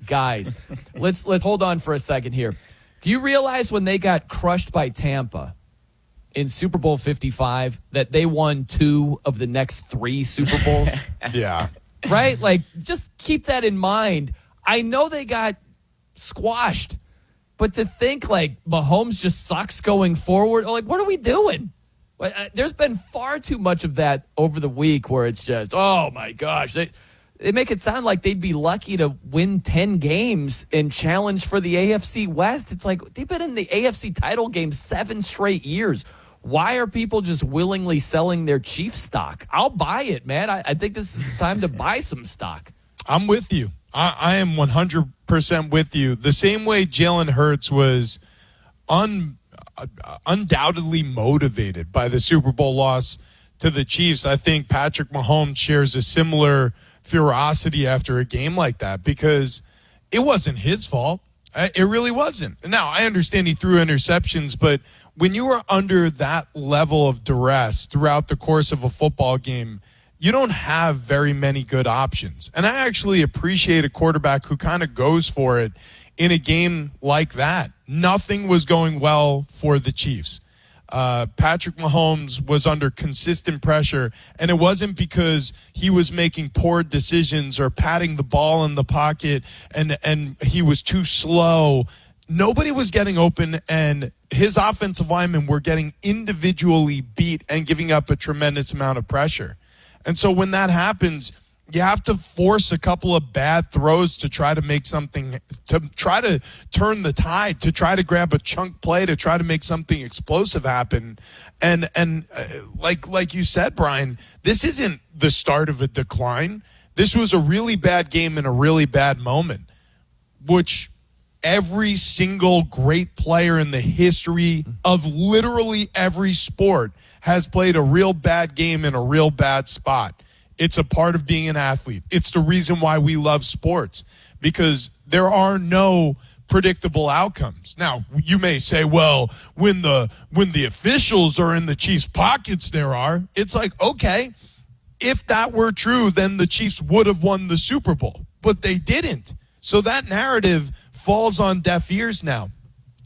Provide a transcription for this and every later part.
guys, let's hold on for a second here. Do you realize when they got crushed by Tampa in Super Bowl 55 that they won 2 of the next 3 Super Bowls? Yeah. Right? Like, just keep that in mind. I know they got squashed, but to think, like, Mahomes just sucks going forward, like, what are we doing? There's been far too much of that over the week where it's just, oh, my gosh. They make it sound like they'd be lucky to win 10 games and challenge for the AFC West. It's like they've been in the AFC title game 7 straight years. Why are people just willingly selling their Chiefs stock? I'll buy it, man. I think this is the time to buy some stock. I'm with you. I am 100% with you. The same way Jalen Hurts was undoubtedly motivated by the Super Bowl loss to the Chiefs, I think Patrick Mahomes shares a similar ferocity after a game like that because it wasn't his fault. It really wasn't. Now, I understand he threw interceptions, but when you are under that level of duress throughout the course of a football game, you don't have very many good options. And I actually appreciate a quarterback who kind of goes for it in a game like that. Nothing was going well for the Chiefs. Patrick Mahomes was under consistent pressure, and it wasn't because he was making poor decisions or patting the ball in the pocket and he was too slow. Nobody was getting open, and his offensive linemen were getting individually beat and giving up a tremendous amount of pressure. And so when that happens, you have to force a couple of bad throws to try to make something, to try to turn the tide, to try to grab a chunk play, to try to make something explosive happen. And like you said, Brian, this isn't the start of a decline. This was a really bad game in a really bad moment, which every single great player in the history of literally every sport has played a real bad game in a real bad spot. It's a part of being an athlete. It's the reason why we love sports, because there are no predictable outcomes. Now, you may say, well, when the officials are in the Chiefs' pockets, there are. It's like, okay, if that were true, then the Chiefs would have won the Super Bowl, but they didn't. So that narrative falls on deaf ears now.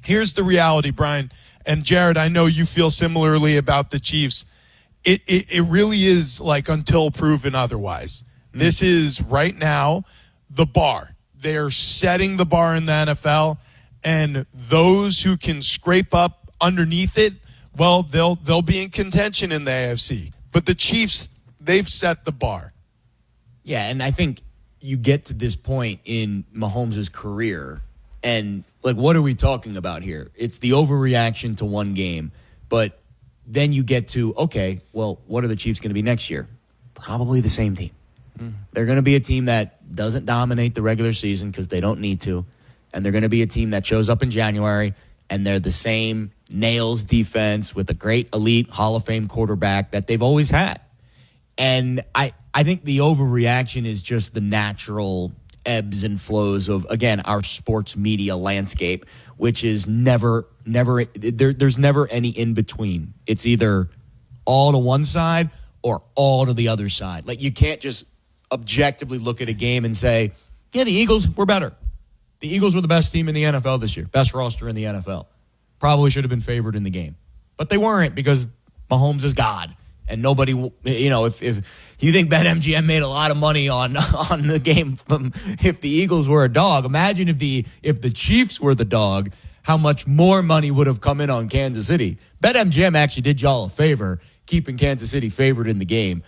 Here's the reality, Brian. And Jared, I know you feel similarly about the Chiefs. It really is like until proven otherwise. This is right now the bar. They're setting the bar in the NFL, and those who can scrape up underneath it, well, they'll be in contention in the AFC. But the Chiefs, they've set the bar. Yeah, and I think you get to this point in Mahomes' career, and like, what are we talking about here? It's the overreaction to one game, but then you get to, okay, well, what are the Chiefs going to be next year? Probably the same team. Mm-hmm. They're going to be a team that doesn't dominate the regular season because they don't need to, and they're going to be a team that shows up in January, and they're the same nails defense with a great elite Hall of Fame quarterback that they've always had. And I think the overreaction is just the natural ebbs and flows of, again, our sports media landscape, which is there's never any in between. It's either all to one side or all to the other side. Like, you can't just objectively look at a game and say, yeah, the Eagles were better. The Eagles were the best team in the NFL this year, best roster in the NFL. Probably should have been favored in the game. But they weren't, because Mahomes is God. And nobody, if you think BetMGM made a lot of money on the game from if the Eagles were a dog, imagine if the Chiefs were the dog, how much more money would have come in on Kansas City. BetMGM actually did y'all a favor keeping Kansas City favored in the game,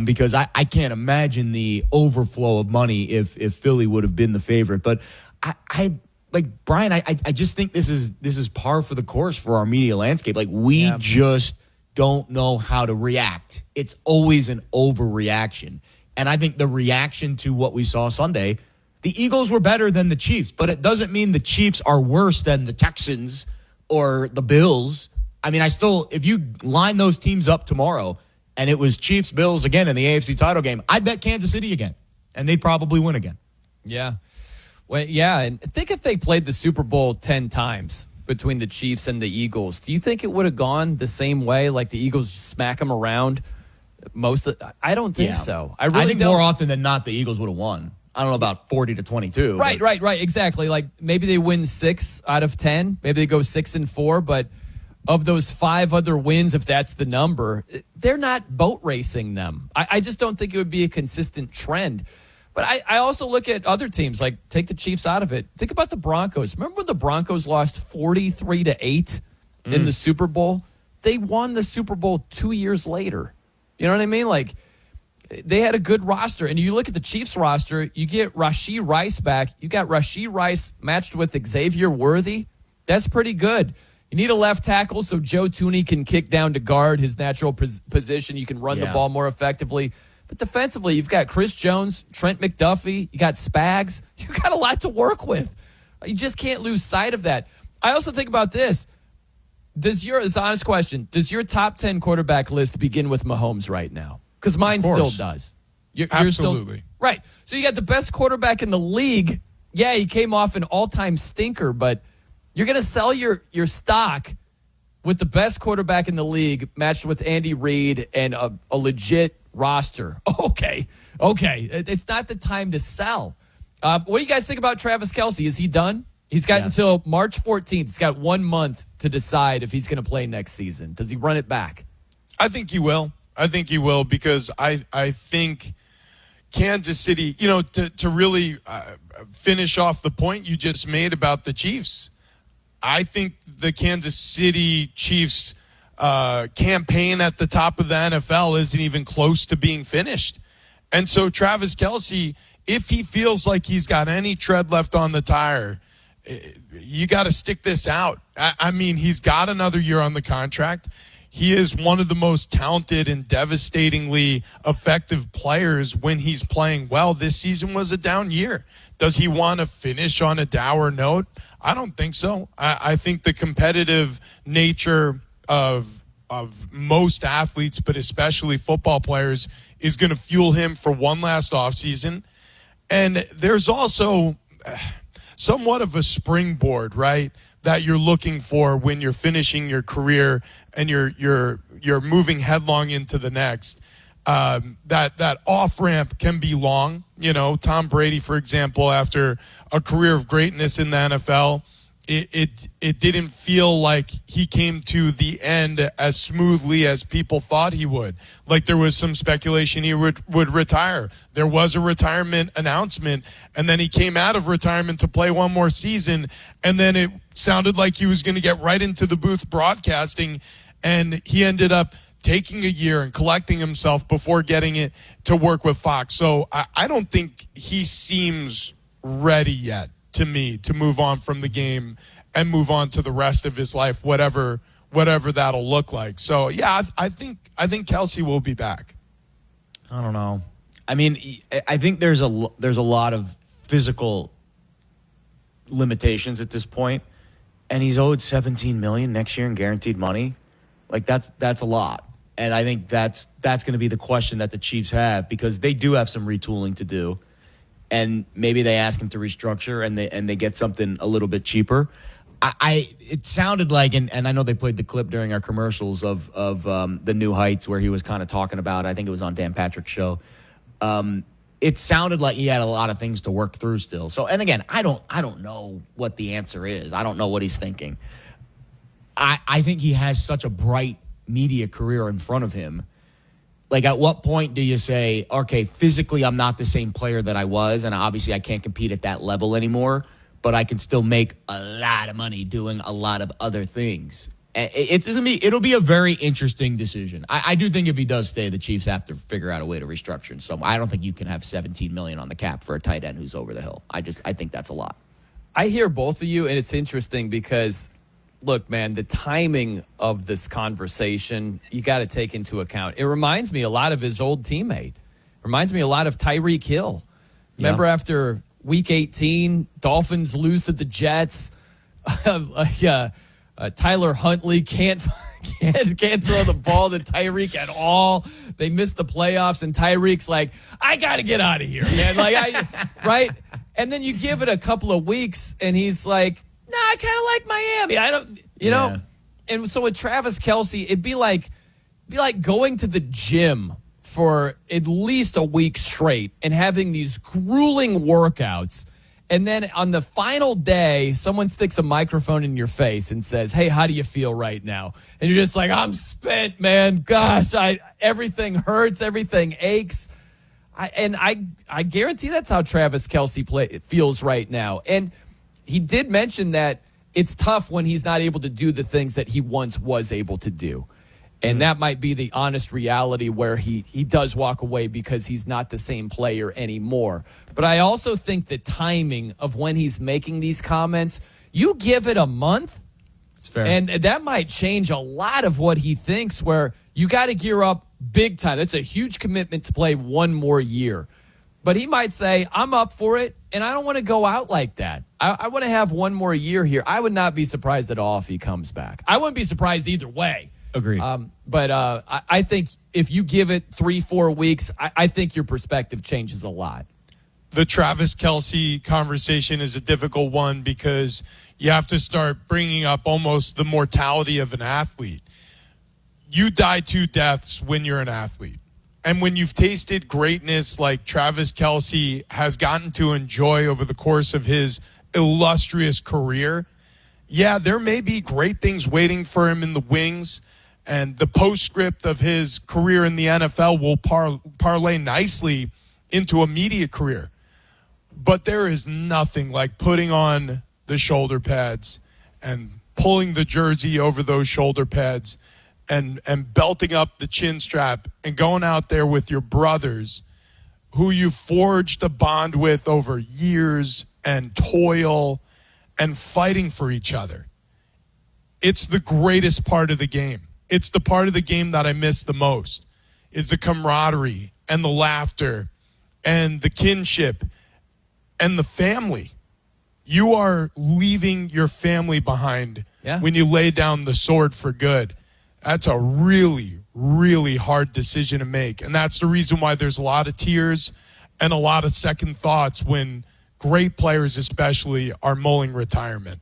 because I can't imagine the overflow of money if Philly would have been the favorite. But I like Brian, I just think this is par for the course for our media landscape. Like, we just don't know how to react. It's always an overreaction. And I think the reaction to what we saw Sunday, the Eagles were better than the Chiefs, but it doesn't mean the Chiefs are worse than the Texans or the Bills. I mean, if you line those teams up tomorrow and it was Chiefs, Bills again in the AFC title game, I'd bet Kansas City again, and they'd probably win again. Yeah. Well, yeah, and think if they played the Super Bowl 10 times between the Chiefs and the Eagles, do you think it would have gone the same way? Like, the Eagles smack them around I don't think so. I think more often than not, the Eagles would have won. I don't know about 40-22. Right. Exactly. Like maybe they win 6 out of 10. Maybe they go 6-4. But of those 5 other wins, if that's the number, they're not boat racing them. I just don't think it would be a consistent trend. But I also look at other teams, like take the Chiefs out of it. Think about the Broncos. Remember when the Broncos lost 43-8 in the Super Bowl? They won the Super Bowl 2 years later. You know what I mean? Like, they had a good roster. And you look at the Chiefs roster, you get Rashee Rice back. You got Rashee Rice matched with Xavier Worthy. That's pretty good. You need a left tackle so Joe Tooney can kick down to guard, his natural position. You can run the ball more effectively. But defensively, you've got Chris Jones, Trent McDuffie, you got Spags. You got a lot to work with. You just can't lose sight of that. I also think about this. It's an honest question. Does your top 10 quarterback list begin with Mahomes right now? Because mine still does. You're Absolutely. Right. So you got the best quarterback in the league. Yeah, he came off an all-time stinker, but you're going to sell your stock with the best quarterback in the league matched with Andy Reid and a legit roster. Okay. It's not the time to sell. What do you guys think about Travis Kelce? Is he done? He's got until March 14th. He's got 1 month to decide if he's going to play next season. Does he run it back? I think he will. Because I think Kansas City, to really finish off the point you just made about the Chiefs, I think the Kansas City Chiefs campaign at the top of the NFL isn't even close to being finished. And so Travis Kelce, if he feels like he's got any tread left on the tire, you got to stick this out. I mean, he's got another year on the contract. He is one of the most talented and devastatingly effective players when he's playing well. This season was a down year. Does he want to finish on a dour note? I don't think so. I think the competitive nature of most athletes, but especially football players, is going to fuel him for one last offseason. And there's also somewhat of a springboard, right, that you're looking for when you're finishing your career and you're moving headlong into the next. That off ramp can be long. Tom Brady, for example, after a career of greatness in the NFL, it didn't feel like he came to the end as smoothly as people thought he would. Like there was some speculation he would retire. There was a retirement announcement, and then he came out of retirement to play one more season, and then it sounded like he was going to get right into the booth broadcasting, and he ended up taking a year and collecting himself before getting it to work with Fox. So I don't think he seems ready yet to me to move on from the game and move on to the rest of his life, whatever that'll look like. So yeah, I think Kelce will be back. I don't know. I mean, I think there's a lot of physical limitations at this point, and he's owed $17 million next year in guaranteed money. Like that's a lot. And I think that's going to be the question that the Chiefs have, because they do have some retooling to do. And maybe they ask him to restructure and they get something a little bit cheaper. It sounded like, and I know they played the clip during our commercials of the New Heights where he was kind of talking about, I think it was on Dan Patrick's show. It sounded like he had a lot of things to work through still. So, and again, I don't know what the answer is. I don't know what he's thinking. I think he has such a bright media career in front of him. Like, at what point do you say, okay, physically I'm not the same player that I was, and obviously I can't compete at that level anymore, but I can still make a lot of money doing a lot of other things. It'll be a very interesting decision. I do think if he does stay, the Chiefs have to figure out a way to restructure in some. I don't think you can have $17 million on the cap for a tight end who's over the hill. I think that's a lot. I hear both of you, and it's interesting because, look, man, the timing of this conversation, you got to take into account. It reminds me a lot of his old teammate. Reminds me a lot of Tyreek Hill. Remember after Week 18, Dolphins lose to the Jets. Tyler Huntley can't throw the ball to Tyreek at all. They missed the playoffs, and Tyreek's like, I got to get out of here, man. Right? And then you give it a couple of weeks, and he's like, nah, I kind of like Miami. I don't, know. And so with Travis Kelce, it'd be like going to the gym for at least a week straight and having these grueling workouts. And then on the final day, someone sticks a microphone in your face and says, "Hey, how do you feel right now?" And you're just like, "I'm spent, man. Gosh, everything hurts, everything aches." I guarantee that's how Travis Kelce feels right now. And he did mention that it's tough when he's not able to do the things that he once was able to do. And that might be the honest reality where he does walk away because he's not the same player anymore. But I also think the timing of when he's making these comments, you give it a month, It's fair. and that might change a lot of what he thinks, where you got to gear up big time. That's a huge commitment to play one more year. But he might say, "I'm up for it, and I don't want to go out like that. I want to have one more year here." I would not be surprised at all if he comes back. I wouldn't be surprised either way. Agreed. But I think if you give it 3-4 weeks, I think your perspective changes a lot. The Travis Kelce conversation is a difficult one because you have to start bringing up almost the mortality of an athlete. You die 2 deaths when you're an athlete. And when you've tasted greatness like Travis Kelce has gotten to enjoy over the course of his illustrious career, yeah, there may be great things waiting for him in the wings. And the postscript of his career in the NFL will parlay nicely into a media career. But there is nothing like putting on the shoulder pads and pulling the jersey over those shoulder pads and belting up the chin strap and going out there with your brothers who you forged a bond with over years and toil and fighting for each other. It's the greatest part of the game. It's the part of the game that I miss the most, is the camaraderie and the laughter and the kinship and the family. You are leaving your family behind when you lay down the sword for good. That's a really, really hard decision to make. And that's the reason why there's a lot of tears and a lot of second thoughts when great players especially are mulling retirement.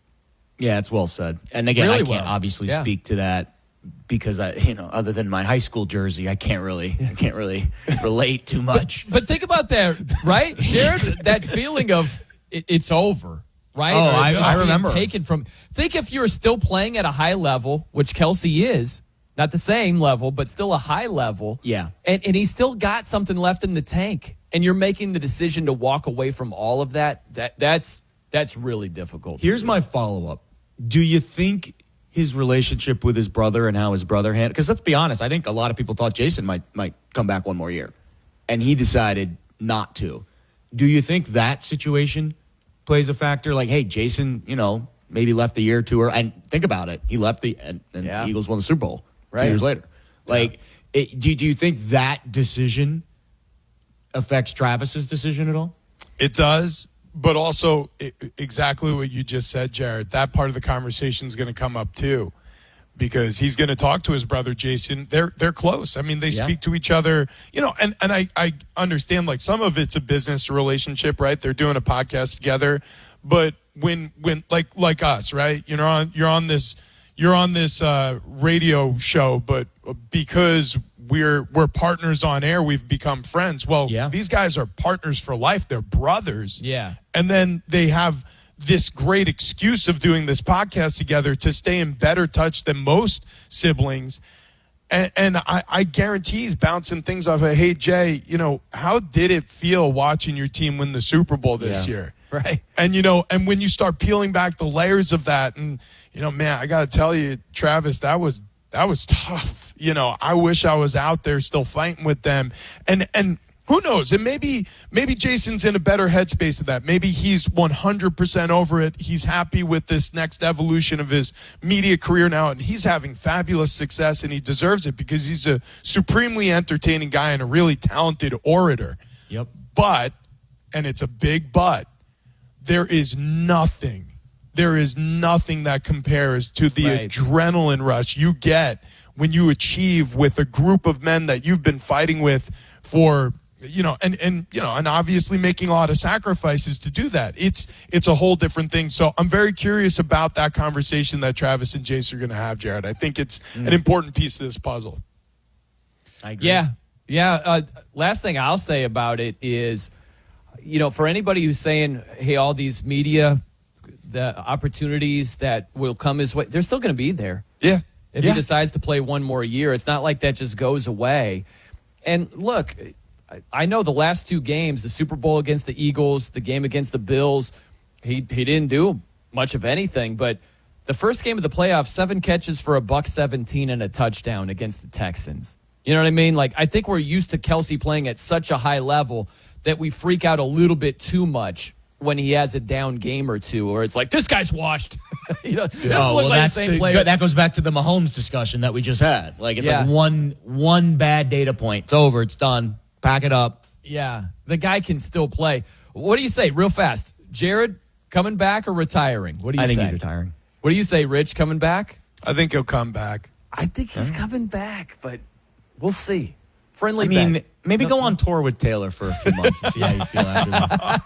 Yeah, it's well said. And again, Really I can't obviously speak to that because other than my high school jersey, I can't really relate too much. But think about that, right, Jared? That feeling of it's over, right? Oh, I remember. Think if you're still playing at a high level, which Kelce is, not the same level, but still a high level. Yeah. And he's still got something left in the tank, and you're making the decision to walk away from all of that. That's really difficult. Here's my follow-up. Do you think his relationship with his brother and how his brother handled, because let's be honest, I think a lot of people thought Jason might come back one more year, and he decided not to. Do you think that situation plays a factor? Like, hey, Jason, maybe left a year or two, and think about it, he left and the Eagles won the Super Bowl 2 years later. Like, do you think that decision affects Travis's decision at all? It does. But also, exactly what you just said, Jared, that part of the conversation is going to come up too, because he's going to talk to his brother, Jason. They're close. I mean, they speak to each other, and I understand, like, some of it's a business relationship, right? They're doing a podcast together. But when like us, right? You're on this radio show, but because we're partners on air, we've become friends. Well, these guys are partners for life. They're brothers. Yeah. And then they have this great excuse of doing this podcast together to stay in better touch than most siblings. And I guarantee he's bouncing things off of, hey, Jay, how did it feel watching your team win the Super Bowl this year? Right. And, and when you start peeling back the layers of that, and, man, I got to tell you, Travis, that was tough. I wish I was out there still fighting with them. And who knows? And maybe Jason's in a better headspace of that. Maybe he's 100% over it. He's happy with this next evolution of his media career now, and he's having fabulous success, and he deserves it because he's a supremely entertaining guy and a really talented orator. Yep. But, and it's a big but, there is nothing that compares to the adrenaline rush you get when you achieve with a group of men that you've been fighting with for, and obviously making a lot of sacrifices to do that. It's a whole different thing. So I'm very curious about that conversation that Travis and Jace are going to have, Jared. I think it's an important piece of this puzzle. I agree. Yeah. Yeah. Last thing I'll say about it is, for anybody who's saying, hey, all these media, the opportunities that will come his way, they're still going to be there. Yeah. If he decides to play one more year, it's not like that just goes away. And look, I know the last 2 games, the Super Bowl against the Eagles, the game against the Bills, he didn't do much of anything. But the first game of the playoffs, 7 catches for $117 and a touchdown against the Texans. You know what I mean? Like, I think we're used to Kelsey playing at such a high level that we freak out a little bit too much when he has a down game or two, or it's like, this guy's washed. That goes back to the Mahomes discussion that we just had. Like, it's like one bad data point. It's over. It's done. Pack it up. Yeah, the guy can still play. What do you say, real fast? Jared coming back or retiring? What do you say? I think he's retiring. What do you say, Rich? Coming back? I think he'll come back. I think he's coming back, but we'll see. Friendly. Maybe go on tour with Taylor for a few months and see how you feel after that.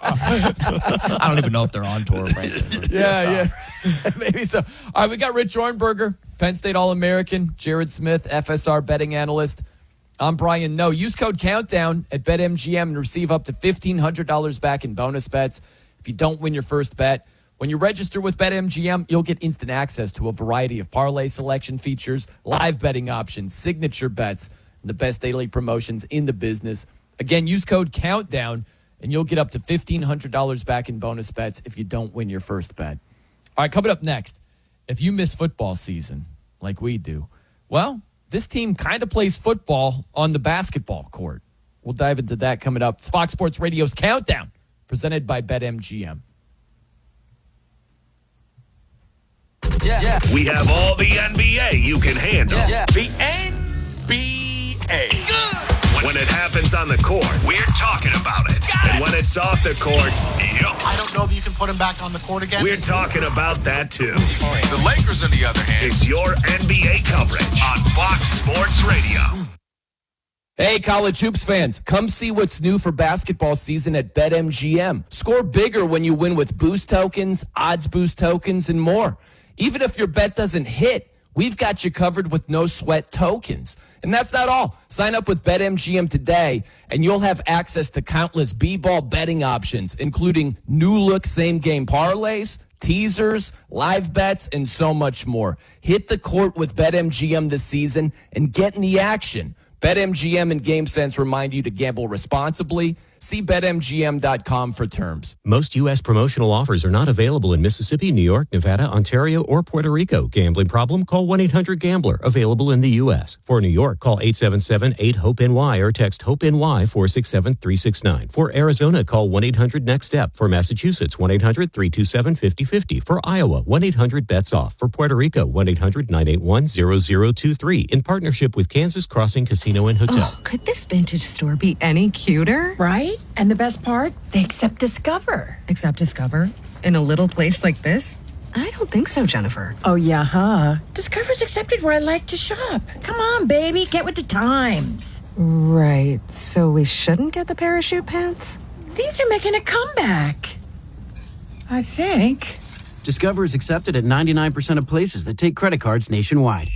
I don't even know if they're on tour, frankly. Yeah. Maybe so. All right, we got Rich Ornberger, Penn State All-American, Jared Smith, FSR betting analyst. I'm Brian Noe. Use code COUNTDOWN at BetMGM and receive up to $1,500 back in bonus bets if you don't win your first bet. When you register with BetMGM, you'll get instant access to a variety of parlay selection features, live betting options, signature bets, and the best daily promotions in the business. Again, use code COUNTDOWN, and you'll get up to $1,500 back in bonus bets if you don't win your first bet. All right, coming up next, if you miss football season like we do, well, this team kind of plays football on the basketball court. We'll dive into that coming up. It's Fox Sports Radio's Countdown, presented by BetMGM. Yeah. We have all the NBA you can handle. Yeah. The NBA. Good. When it happens on the court, we're talking about it. And when it's off the court, I don't know that you can put him back on the court again. We're talking about that too. The Lakers, on the other hand. It's your NBA coverage on Fox Sports Radio. Hey, college hoops fans, come see what's new for basketball season at BetMGM. Score bigger when you win with boost tokens, odds boost tokens, and more. Even if your bet doesn't hit, we've got you covered with no sweat tokens. And that's not all. Sign up with BetMGM today, and you'll have access to countless B-ball betting options, including new-look same-game parlays, teasers, live bets, and so much more. Hit the court with BetMGM this season and get in the action. BetMGM and GameSense remind you to gamble responsibly. See BetMGM.com for terms. Most U.S. promotional offers are not available in Mississippi, New York, Nevada, Ontario, or Puerto Rico. Gambling problem? Call 1-800-GAMBLER. Available in the U.S. For New York, call 877-8-HOPE-NY or text HOPE-NY 467-369. For Arizona, call 1-800-NEXT-STEP. For Massachusetts, 1-800-327-5050. For Iowa, 1-800-BETS-OFF. For Puerto Rico, 1-800-981-0023. In partnership with Kansas Crossing Casino and Hotel. Oh, could this vintage store be any cuter? Right? And the best part? They accept Discover. Accept Discover? In a little place like this? I don't think so, Jennifer. Oh, yeah, huh? Discover's accepted where I like to shop. Come on, baby, get with the times. Right. So we shouldn't get the parachute pants? These are making a comeback. I think. Discover is accepted at 99% of places that take credit cards nationwide.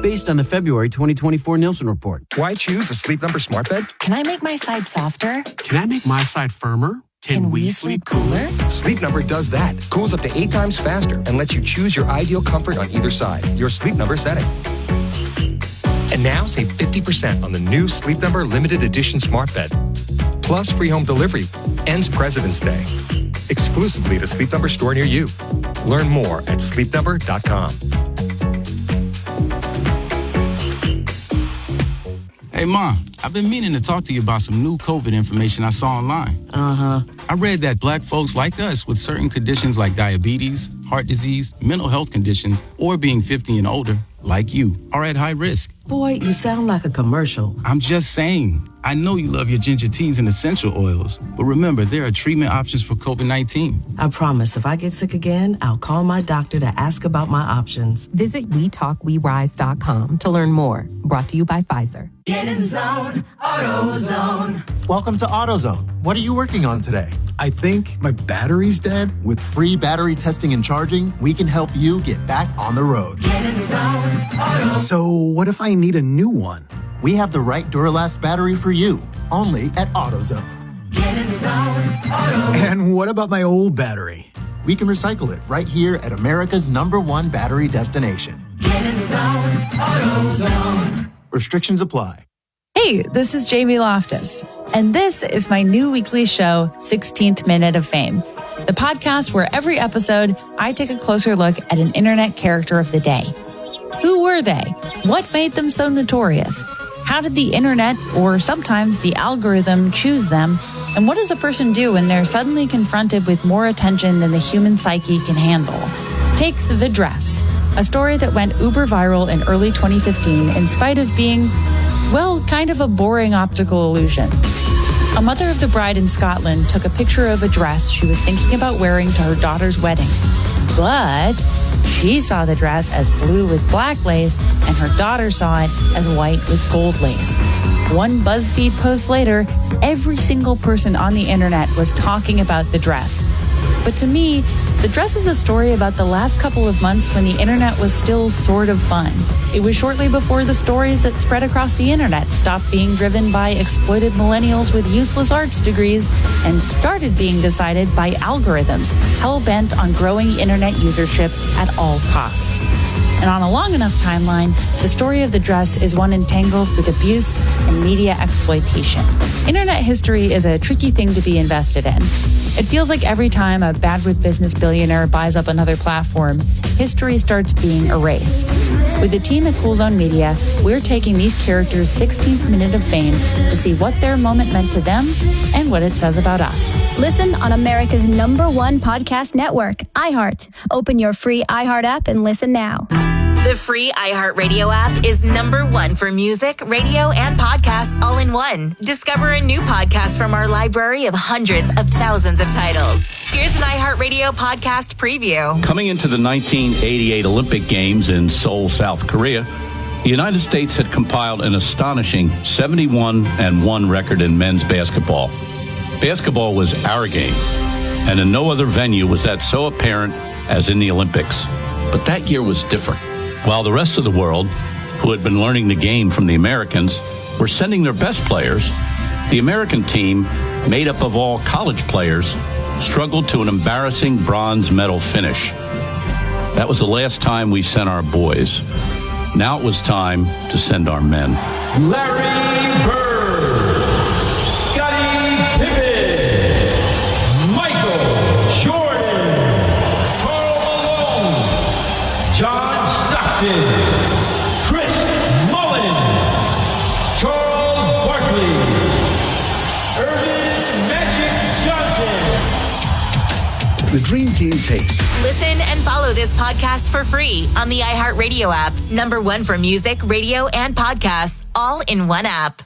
Based on the February 2024 Nielsen report. Why choose a Sleep Number smart bed? Can I make my side softer? Can I make my side firmer? Can we sleep cooler? Sleep Number does that. Cools up to 8 times faster and lets you choose your ideal comfort on either side. Your Sleep Number setting. And now save 50% on the new Sleep Number limited edition smart bed. Plus free home delivery. Ends President's Day. Exclusively at a Sleep Number store near you. Learn more at sleepnumber.com. Hey, Mom, I've been meaning to talk to you about some new COVID information I saw online. I read that black folks like us with certain conditions like diabetes, heart disease, mental health conditions, or being 50 and older, like you, are at high risk. Boy, you sound like a commercial. I'm just saying. I know you love your ginger teas and essential oils, but remember, there are treatment options for COVID-19. I promise if I get sick again, I'll call my doctor to ask about my options. Visit WeTalkWeRise.com to learn more. Brought to you by Pfizer. Get in the zone, AutoZone. Welcome to AutoZone. What are you working on today? I think my battery's dead. With free battery testing and charging, we can help you get back on the road. Get in the zone, AutoZone. So what if I need a new one? we have the right Duralast battery for you, only at AutoZone. Get in the zone. AutoZone. And what about my old battery? We can recycle it right here at America's #1 battery destination. Get in the zone. AutoZone. Restrictions apply. Hey, this is Jamie Loftus, and this is my new weekly show, 16th Minute of Fame, the podcast where every episode I take a closer look at an internet character of the day. Who were they? What made them so notorious? How did the internet, or sometimes the algorithm, choose them? And what does a person do when they're suddenly confronted with more attention than the human psyche can handle? Take The Dress, a story that went uber viral in early 2015 in spite of being, well, kind of a boring optical illusion. A mother of the bride in Scotland took a picture of a dress she was thinking about wearing to her daughter's wedding. But she saw the dress as blue with black lace, and her daughter saw it as white with gold lace. One BuzzFeed post later, every single person on the internet was talking about the dress. But to me, the dress is a story about the last couple of months when the internet was still sort of fun. It was shortly before the stories that spread across the internet stopped being driven by exploited millennials with useless arts degrees and started being decided by algorithms hell-bent on growing internet usership at all costs. And on a long enough timeline, the story of the dress is one entangled with abuse and media exploitation. Internet history is a tricky thing to be invested in. It feels like every time a bad with business billionaire buys up another platform, history starts being erased. With the team at Cool Zone Media, we're taking these characters' 16th minute of fame to see what their moment meant to them and what it says about us. Listen on America's #1 podcast network, iHeart. Open your free iHeart app and listen now. The free iHeartRadio app is #1 for music, radio, and podcasts all in one. Discover a new podcast from our library of hundreds of thousands of titles. Here's an iHeartRadio podcast preview. Coming into the 1988 Olympic Games in Seoul, South Korea, the United States had compiled an astonishing 71-1 record in men's basketball. Basketball was our game, and in no other venue was that so apparent as in the Olympics. But that year was different. While the rest of the world, who had been learning the game from the Americans, were sending their best players, the American team, made up of all college players, struggled to an embarrassing bronze medal finish. That was the last time we sent our boys. Now it was time to send our men. Larry Bird, Scottie Pippen, Michael Jordan, Karl Malone, John Stockton, Chris Mullin, Charles Barkley, Irvin Magic Johnson. The Dream Team tapes. Listen and follow this podcast for free on the iHeartRadio app. #1 for music, radio, and podcasts, all in one app.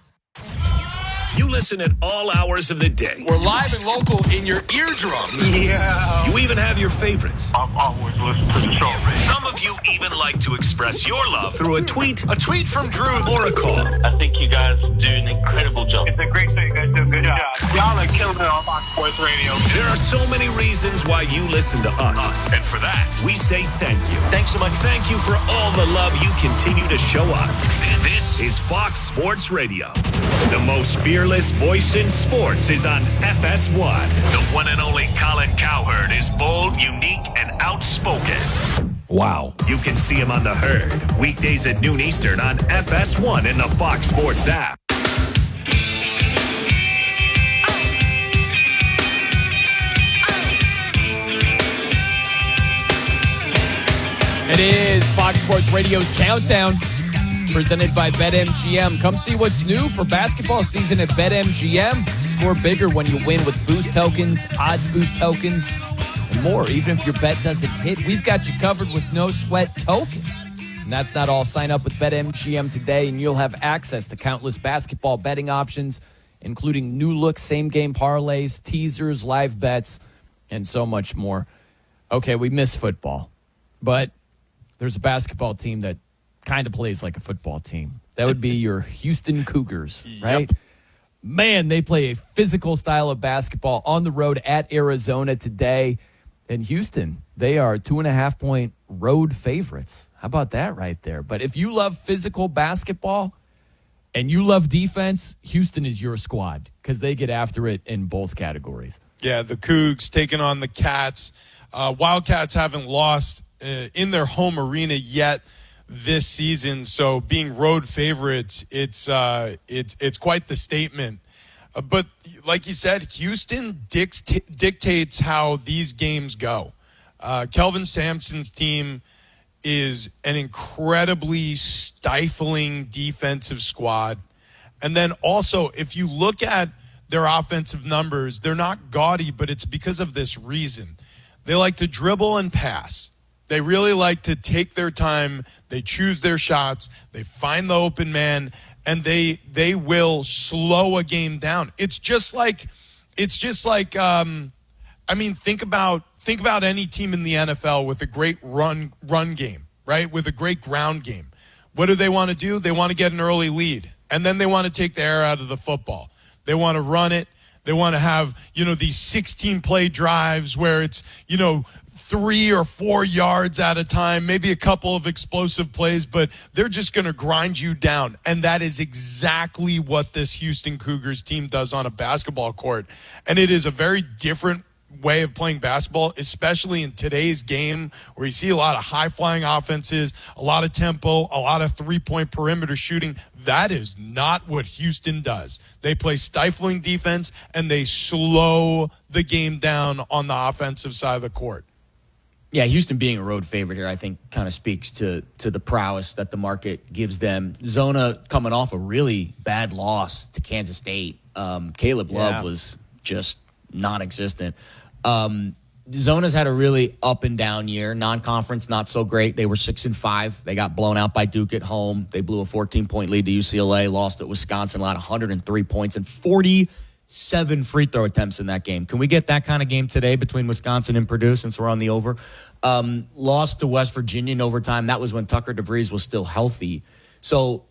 You listen at all hours of the day. We're live and local in your eardrum. Yeah. You even have your favorites. I've always listened to the show. Some of you even like to express your love through a tweet. A tweet from Drew. Or a call. I think you guys do an incredible job. It's a great thing. You guys do a good job. Y'all are killing it on Fox Sports Radio. There are so many reasons why you listen to us. And for that, we say thank you. Thanks so much. Thank you for all the love you continue to show us. This is Fox Sports Radio. The most fearless voice in sports is on FS1. The one and only Colin Cowherd is bold, unique, and outspoken. Wow. You can see him on The Herd, weekdays at noon Eastern on FS1 in the Fox Sports app. It is Fox Sports Radio's Countdown, presented by BetMGM. Come see what's new for basketball season at BetMGM. Score bigger when you win with boost tokens, odds boost tokens, and more. Even if your bet doesn't hit, we've got you covered with no sweat tokens. And that's not all. Sign up with BetMGM today, and you'll have access to countless basketball betting options, including new look same-game parlays, teasers, live bets, and so much more. Okay, we miss football, but there's a basketball team that kind of plays like a football team. That would be your Houston Cougars, right? Yep. Man, they play a physical style of basketball on the road at Arizona today. And Houston, they are 2.5-point road favorites. How about that right there? But if you love physical basketball, and you love defense, Houston is your squad because they get after it in both categories. Yeah, the Cougs taking on the Cats. Wildcats haven't lost in their home arena yet this season, so being road favorites, it's quite the statement. But like you said, Houston dictates how these games go. Kelvin Sampson's team is an incredibly stifling defensive squad. And then also, if you look at their offensive numbers, they're not gaudy, but it's because of this reason. They like to dribble and pass. They really like to take their time. They choose their shots. They find the open man, and they will slow a game down. It's just like think about any team in the NFL with a great run game, right? With a great ground game. What do they want to do? They want to get an early lead, and then they want to take the air out of the football. They want to run it. They want to have, these 16-play drives where it's, 3 or 4 yards at a time, maybe a couple of explosive plays, but they're just going to grind you down. And that is exactly what this Houston Cougars team does on a basketball court. And it is a very different way of playing basketball, especially in today's game where you see a lot of high-flying offenses, a lot of tempo, a lot of three-point perimeter shooting. That is not what Houston does. They play stifling defense, and they slow the game down on the offensive side of the court. Yeah, Houston being a road favorite here, I think, kind of speaks to the prowess that the market gives them. Zona coming off a really bad loss to Kansas State. Caleb Love was just non-existent. Zona's had a really up and down year. Non-conference, not so great. They were 6-5. They got blown out by Duke at home. They blew a 14-point lead to UCLA, lost at Wisconsin, allowed 103 points and 47 free throw attempts in that game. Can we get that kind of game today between Wisconsin and Purdue since we're on the over? Lost to West Virginia in overtime. That was when Tucker DeVries was still healthy. So